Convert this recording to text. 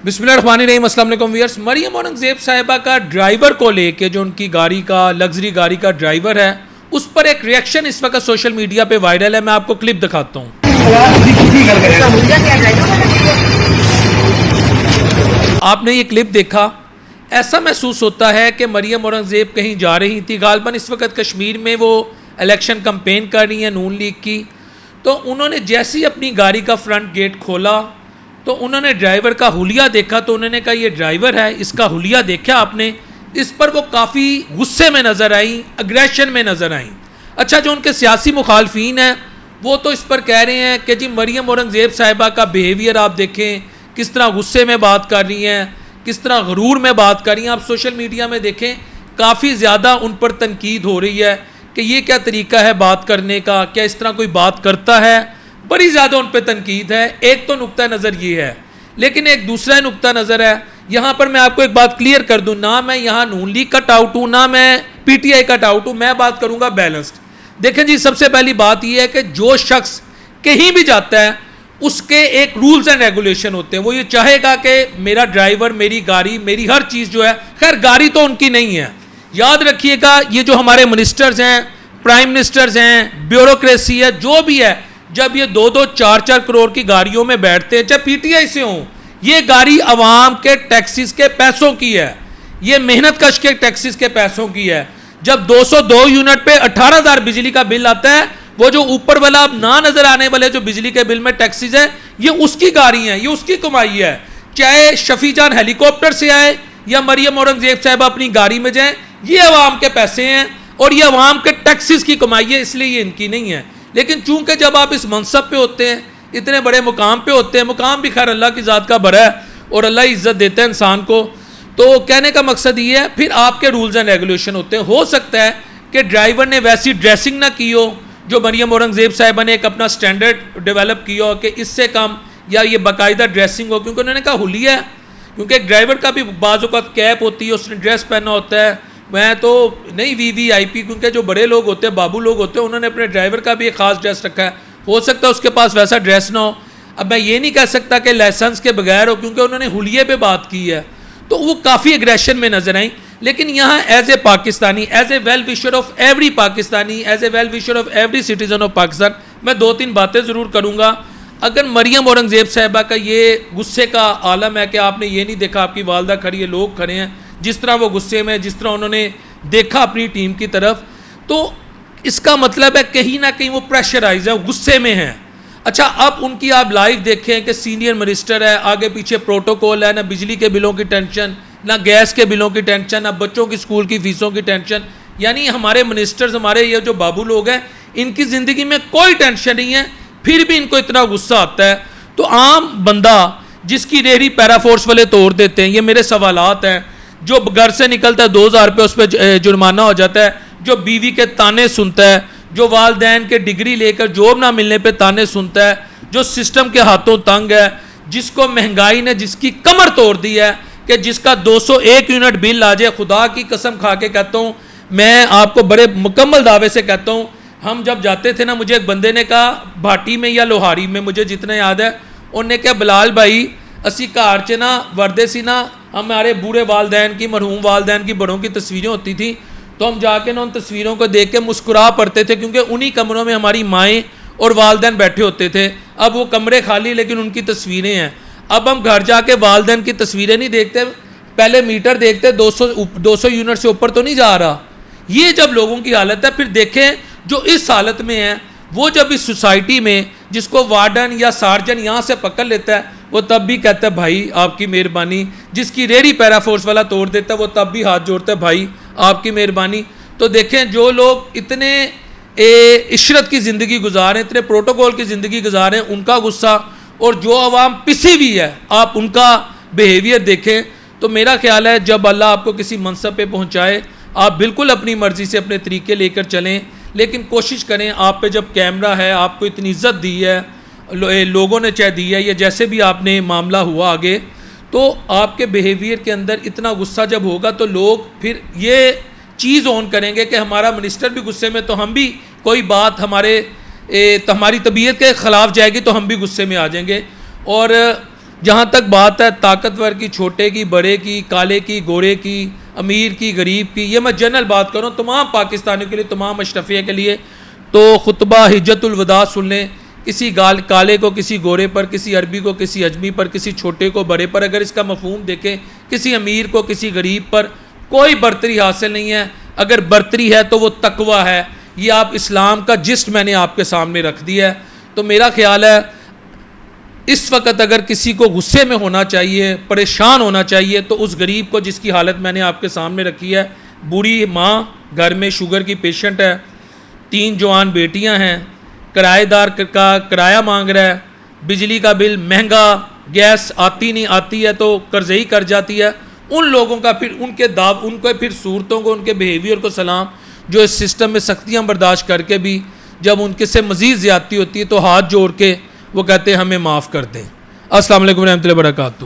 बिस्मिल्लाहिर्रहमानिर्रहीम, अस्सलाम वालेकुम व्यूअर्स। मरियम औरंगज़ेब साहिबा का ड्राइवर को लेके, जो उनकी गाड़ी का लग्जरी गाड़ी का ड्राइवर है, उस पर एक रिएक्शन इस वक्त सोशल मीडिया पे वायरल है। मैं आपको क्लिप दिखाता हूँ। आपने ये क्लिप देखा, ऐसा महसूस होता है कि मरियम औरंगज़ेब कहीं जा रही थी। गालबन इस वक्त कश्मीर में वो इलेक्शन कैंपेन कर रही हैं नून लीग की। तो उन्होंने जैसे ही अपनी गाड़ी का फ्रंट गेट खोला तो उन्होंने ड्राइवर का हुलिया देखा, तो उन्होंने कहा ये ड्राइवर है, इसका हुलिया देखा आपने। इस पर वो काफ़ी गुस्से में नज़र आई, अग्रेशन में नज़र आई। अच्छा, जो उनके सियासी मुखालफीन हैं वो तो इस पर कह रहे हैं कि जी मरियम औरंगज़ेब साहिबा का बिहेवियर आप देखें, किस तरह गुस्से में बात कर रही हैं, किस तरह गरूर में बात कर रही हैं। आप सोशल मीडिया में देखें, काफ़ी ज़्यादा उन पर तनकीद हो रही है कि ये क्या तरीका है बात करने का, क्या इस तरह कोई बात करता है। बड़ी ज़्यादा उन पर तनकीद है। एक तो नुक्ता नज़र ये है, लेकिन एक दूसरा नुक्ता नज़र है। यहाँ पर मैं आपको एक बात क्लियर कर दूँ, ना मैं यहाँ नून लीग कट आउट हूँ, ना मैं पीटीआई कट आउट हूँ। मैं बात करूँगा बैलेंस्ड। देखें जी, सबसे पहली बात यह है कि जो शख्स कहीं भी जाता है उसके एक रूल्स एंड रेगुलेशन होते हैं। वो ये चाहेगा कि मेरा ड्राइवर, मेरी गाड़ी, मेरी हर चीज़ जो है, खैर गाड़ी तो उनकी नहीं है। याद रखिएगा, ये जो हमारे मिनिस्टर्स हैं, प्राइम मिनिस्टर्स हैं, ब्यूरोक्रेसी है, जो भी है, जब ये 2-2, 4-4 करोड़ की गाड़ियों में बैठते हैं, चाहे पीटीआई से हों, ये गाड़ी अवाम के टैक्सीज के पैसों की है, ये मेहनत कश के टैक्सीज के पैसों की है। जब 202 यूनिट पे 18,000 बिजली का बिल आता है, वो जो ऊपर वाला अब ना नजर आने वाले जो बिजली के बिल में टैक्सीज है, ये उसकी गाड़ी है, ये उसकी कमाई है। चाहे शफी जान हेलीकॉप्टर से आए या मरियम औरंगजेब साहब अपनी गाड़ी में जाए, ये अवाम के पैसे हैं और ये अवाम के टैक्सीज की कमाई है, इसलिए ये इनकी नहीं है। लेकिन चूंकि जब आप इस मनसब पे होते हैं, इतने बड़े मुकाम पे होते हैं, मुकाम भी खैर अल्लाह की ज़ात का बड़ा है और अल्लाह इज़्ज़त देता है इंसान को, तो कहने का मकसद ये है, फिर आपके रूल्स एंड रेगुलेशन होते हैं। हो सकता है कि ड्राइवर ने वैसी ड्रेसिंग ना की हो जो मरियम औरंगज़ेब साहिबा ने एक अपना स्टैंडर्ड डेवलप किया हो कि इससे कम, या ये बाकायदा ड्रेसिंग हो, क्योंकि उन्होंने कहा हुलिया है। क्योंकि एक ड्राइवर का भी बाज़ औक़ात कैप होती है, उसने ड्रेस पहना होता है। मैं तो नहीं वीवीआईपी, क्योंकि जो बड़े लोग होते हैं, बाबू लोग होते हैं, उन्होंने अपने ड्राइवर का भी एक ख़ास ड्रेस रखा है। हो सकता है उसके पास वैसा ड्रेस ना हो। अब मैं ये नहीं कह सकता कि लाइसेंस के बगैर हो, क्योंकि उन्होंने हुलिये पे बात की है, तो वो काफ़ी एग्रेशन में नजर आई। लेकिन यहाँ as a Pakistani, as a well wisher of every Pakistani, as a well wisher of every citizen of Pakistan, मैं 2-3 बातें ज़रूर करूँगा। अगर मरियम औरंगज़ेब साहिबा का ये गुस्से का आलम है कि आपने ये नहीं देखा आपकी वालदा खड़ी है, लोग खड़े हैं, जिस तरह वो गुस्से में, जिस तरह उन्होंने देखा अपनी टीम की तरफ, तो इसका मतलब है कहीं ना कहीं वो प्रेशराइज है, गुस्से में हैं। अच्छा, अब उनकी आप लाइव देखें कि सीनियर मिनिस्टर है, आगे पीछे प्रोटोकॉल है, ना बिजली के बिलों की टेंशन, ना गैस के बिलों की टेंशन, ना बच्चों की स्कूल की फ़ीसों की टेंशन। यानी हमारे मिनिस्टर्स, हमारे ये जो बाबू लोग हैं, इनकी ज़िंदगी में कोई टेंशन नहीं है, फिर भी इनको इतना गुस्सा आता है। तो आम बंदा जिसकी रेहड़ी पैराफोर्स वाले तोड़ देते हैं, ये मेरे सवालात हैं। जो घर से निकलता है 2,000 रुपये, उस पर जुर्माना हो जाता है। जो बीवी के ताने सुनता है, जो वालदैन के डिग्री लेकर जॉब ना मिलने पे ताने सुनता है, जो सिस्टम के हाथों तंग है, जिसको महंगाई ने जिसकी कमर तोड़ दी है, कि जिसका 201 यूनिट बिल आ जाए, खुदा की कसम खा के कहता हूँ, मैं आपको बड़े मुकम्मल दावे से कहता हूँ, हम जब जाते थे ना, मुझे एक बंदे ने कहा भाटी में या लोहारी में, मुझे जितना याद है, उन्होंने कहा बिलाल भाई असी घर च ना वरदे सी ना, हमारे बूढ़े वालदैन की, मरहूम वालदैन की बड़ों की तस्वीरें होती थी, तो हम जाके ना उन तस्वीरों को देख के मुस्कुरा पड़ते थे, क्योंकि उन्हीं कमरों में हमारी माएँ और वालदैन बैठे होते थे। अब वो कमरे खाली, लेकिन उनकी तस्वीरें हैं। अब हम घर जाके वालदैन की तस्वीरें नहीं देखते, पहले मीटर देखते, 200 यूनिट से ऊपर तो नहीं जा रहा। ये जब लोगों की हालत है, फिर देखें जो इस हालत में है, वो जब इस सोसाइटी में जिसको वार्डन या सार्जन यहाँ से पकड़ लेता है, वो तब भी कहता है भाई आपकी मेहरबानी। जिसकी रेहड़ी पैराफोर्स वाला तोड़ देता है, वो तब भी हाथ जोड़ता है भाई आपकी मेहरबानी। तो देखें, जो लोग इतने इशरत की ज़िंदगी गुजारें, इतने प्रोटोकॉल की ज़िंदगी गुजारें, उनका गुस्सा, और जो आवाम पिसी हुई है, आप उनका बिहेवियर देखें। तो मेरा ख्याल है जब अल्लाह आपको किसी मनसब पे पहुँचाए, आप बिल्कुल अपनी मर्ज़ी से अपने तरीके लेकर चलें, लेकिन कोशिश करें, आप पे जब कैमरा है, आपको इतनी इज्जत दी है, लोगों ने चाहे दी है, या जैसे भी आपने मामला हुआ आगे, तो आपके बिहेवियर के अंदर इतना गुस्सा जब होगा, तो लोग फिर ये चीज़ ऑन करेंगे कि हमारा मिनिस्टर भी गुस्से में, तो हम भी कोई बात हमारी तबीयत के ख़िलाफ़ जाएगी तो हम भी गुस्से में आ जाएंगे। और जहाँ तक बात है ताकतवर की, छोटे की, बड़े की, काले की, गोरे की, अमीर की, गरीब की, ये मैं जनरल बात करूँ तमाम पाकिस्तानियों के लिए, तमाम अशरफिया के लिए, तो खुतबा हिज्जतुल वदा सुन लें। किसी काले को किसी गोरे पर, किसी अरबी को किसी अजमी पर, किसी छोटे को बड़े पर, अगर इसका मफहूम देखें, किसी अमीर को किसी गरीब पर, कोई बर्तरी हासिल नहीं है। अगर बर्तरी है तो वो तकवा है। ये आप इस्लाम का जिस्ट मैंने आपके सामने रख दिया है। तो मेरा ख्याल है इस वक्त अगर किसी को गुस्से में होना चाहिए, परेशान होना चाहिए, तो उस गरीब को जिसकी हालत मैंने आपके सामने रखी है। बूढ़ी माँ घर में शुगर की पेशेंट है, 3 जवान बेटियां हैं, किराएदार का किराया मांग रहा है, बिजली का बिल महंगा, गैस आती नहीं, आती है तो कर्ज़ई कर जाती है। उन लोगों का फिर उनके फिर सूरतों को, उनके बिहेवियर को सलाम, जो इस सिस्टम में सख्तियाँ बर्दाश्त करके भी जब उनके से मज़ीद ज़्यादती होती है तो हाथ जोड़ के वो कहते हैं हमें माफ़ कर दें। अस्सलाम वालेकुम रहमतुल्लाहि व बरकातहू।